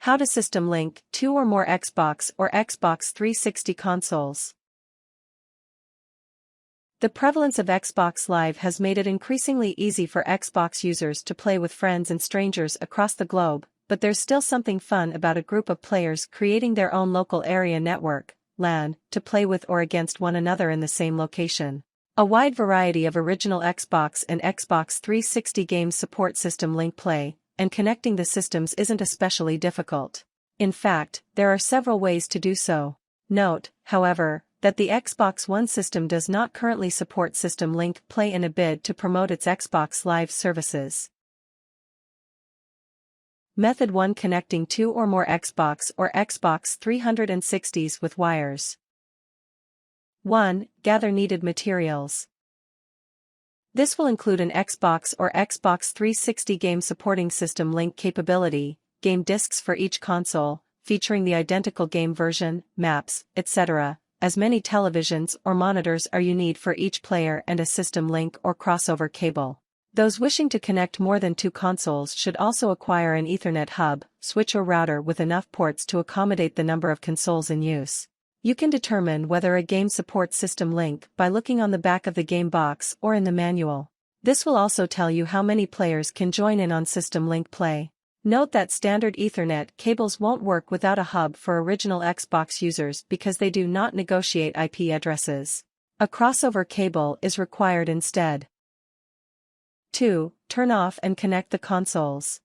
How to system link 2 or more Xbox or Xbox 360 consoles. The prevalence of Xbox Live has made it increasingly easy for Xbox users to play with friends and strangers across the globe, but there's still something fun about a group of players creating their own local area network, LAN, to play with or against one another in the same location. A wide variety of original Xbox and Xbox 360 games support system link play, and connecting the systems isn't especially difficult. In fact, there are several ways to do so. Note, however, that the Xbox One system does not currently support System Link Play in a bid to promote its Xbox Live services. Method 1: Connecting 2 or more Xbox or Xbox 360s with wires. 1. Gather needed materials. This will include an Xbox or Xbox 360 game supporting System Link capability, game discs for each console, featuring the identical game version, maps, etc., as many televisions or monitors are you need for each player, and a System Link or crossover cable. Those wishing to connect more than 2 consoles should also acquire an Ethernet hub, switch or router with enough ports to accommodate the number of consoles in use. You can determine whether a game supports System Link by looking on the back of the game box or in the manual. This will also tell you how many players can join in on System Link Play. Note that standard Ethernet cables won't work without a hub for original Xbox users because they do not negotiate IP addresses. A crossover cable is required instead. 2. Turn off and connect the consoles.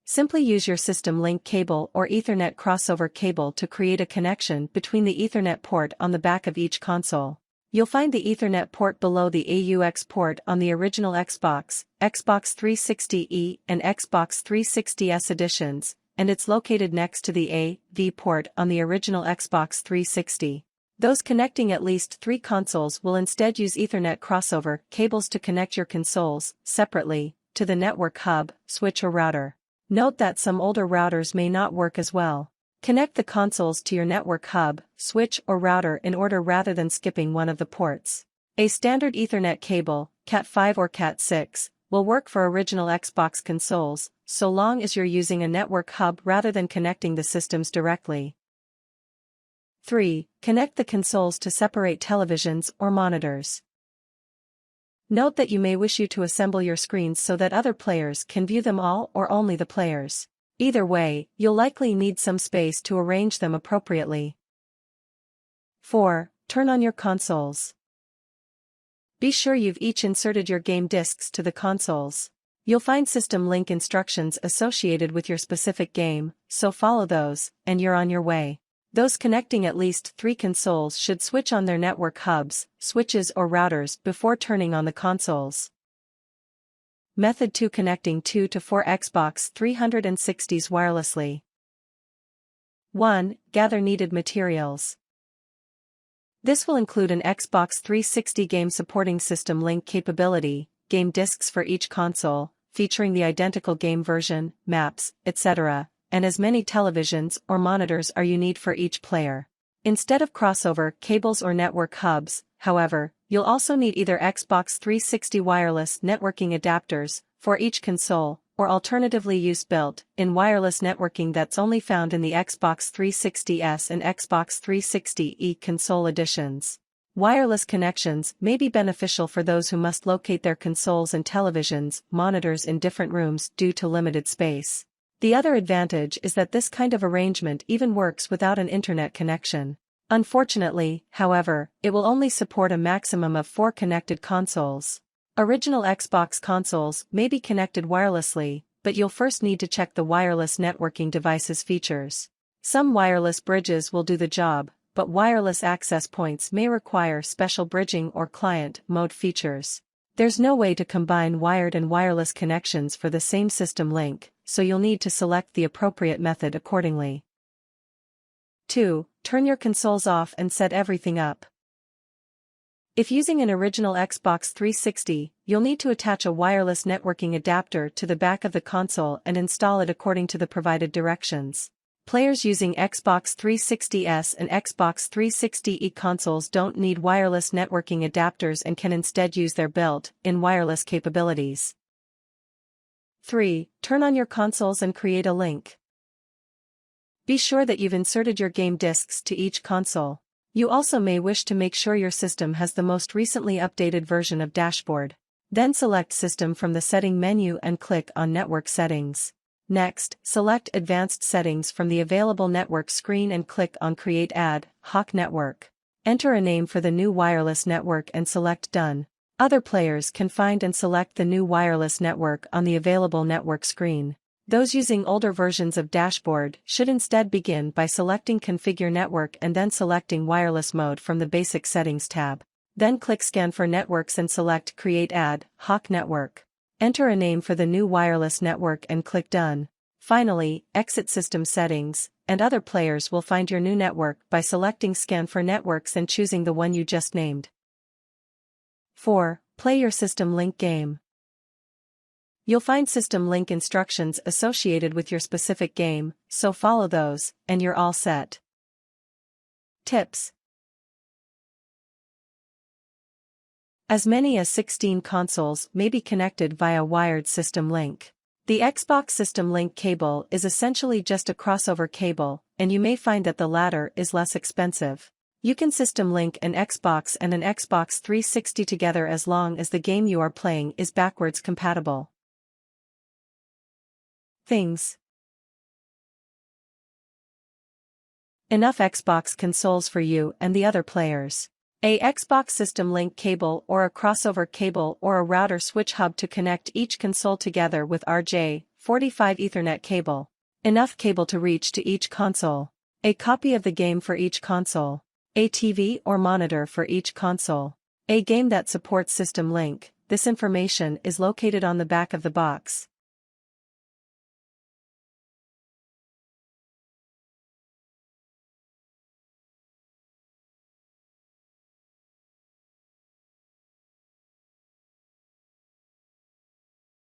Simply use your System Link cable or Ethernet crossover cable to create a connection between the Ethernet port on the back of each console. You'll find the Ethernet port below the AUX port on the original Xbox, Xbox 360e and Xbox 360s editions, and it's located next to the AV port on the original Xbox 360. Those connecting at least 3 consoles will instead use Ethernet crossover cables to connect your consoles, separately, to the network hub, switch or router. Note that some older routers may not work as well. Connect the consoles to your network hub, switch or router in order rather than skipping one of the ports. A standard Ethernet cable, Cat5 or Cat6, will work for original Xbox consoles, so long as you're using a network hub rather than connecting the systems directly. 3. Connect the consoles to separate televisions or monitors. Note that you may wish to assemble your screens so that other players can view them all or only the players. Either way, you'll likely need some space to arrange them appropriately. 4. Turn on your consoles. Be sure you've each inserted your game discs to the consoles. You'll find System Link instructions associated with your specific game, so follow those, and you're on your way. Those connecting at least 3 consoles should switch on their network hubs, switches or routers before turning on the consoles. Method 2: Connecting 2 to 4 Xbox 360s wirelessly. 1. Gather needed materials. This will include an Xbox 360 game supporting System Link capability, game discs for each console, featuring the identical game version, maps, etc., and as many televisions or monitors are you need for each player. Instead of crossover cables or network hubs, however, you'll also need either Xbox 360 wireless networking adapters for each console, or alternatively use built-in wireless networking that's only found in the Xbox 360s and Xbox 360e console editions. Wireless connections may be beneficial for those who must locate their consoles and televisions, monitors in different rooms due to limited space. The other advantage is that this kind of arrangement even works without an internet connection. Unfortunately, however, it will only support a maximum of 4 connected consoles. Original Xbox consoles may be connected wirelessly, but you'll first need to check the wireless networking device's features. Some wireless bridges will do the job, but wireless access points may require special bridging or client mode features. There's no way to combine wired and wireless connections for the same System Link, so you'll need to select the appropriate method accordingly. 2. Turn your consoles off and set everything up. If using an original Xbox 360, you'll need to attach a wireless networking adapter to the back of the console and install it according to the provided directions. Players using Xbox 360s and Xbox 360e consoles don't need wireless networking adapters and can instead use their built-in wireless capabilities. 3. Turn on your consoles and create a link. Be sure that you've inserted your game discs to each console. You also may wish to make sure your system has the most recently updated version of Dashboard. Then select System from the Setting menu and click on Network Settings. Next, select Advanced Settings from the available network screen and click on Create Ad Hoc Network. Enter a name for the new wireless network and select Done. Other players can find and select the new wireless network on the available network screen. Those using older versions of Dashboard should instead begin by selecting Configure Network and then selecting Wireless Mode from the Basic Settings tab. Then click Scan for Networks and select Create Ad Hoc Network. Enter a name for the new wireless network and click Done. Finally, exit System Settings, and other players will find your new network by selecting Scan for Networks and choosing the one you just named. 4. Play your System Link game. You'll find System Link instructions associated with your specific game, so follow those, and you're all set. Tips: as many as 16 consoles may be connected via wired System Link. The Xbox System Link cable is essentially just a crossover cable, and you may find that the latter is less expensive. You can System Link an Xbox and an Xbox 360 together as long as the game you are playing is backwards compatible. Things: enough Xbox consoles for you and the other players. A Xbox System Link cable or a crossover cable or a router switch hub to connect each console together with RJ45 Ethernet cable. Enough cable to reach to each console. A copy of the game for each console. A TV or monitor for each console. A game that supports System Link. This information is located on the back of the box.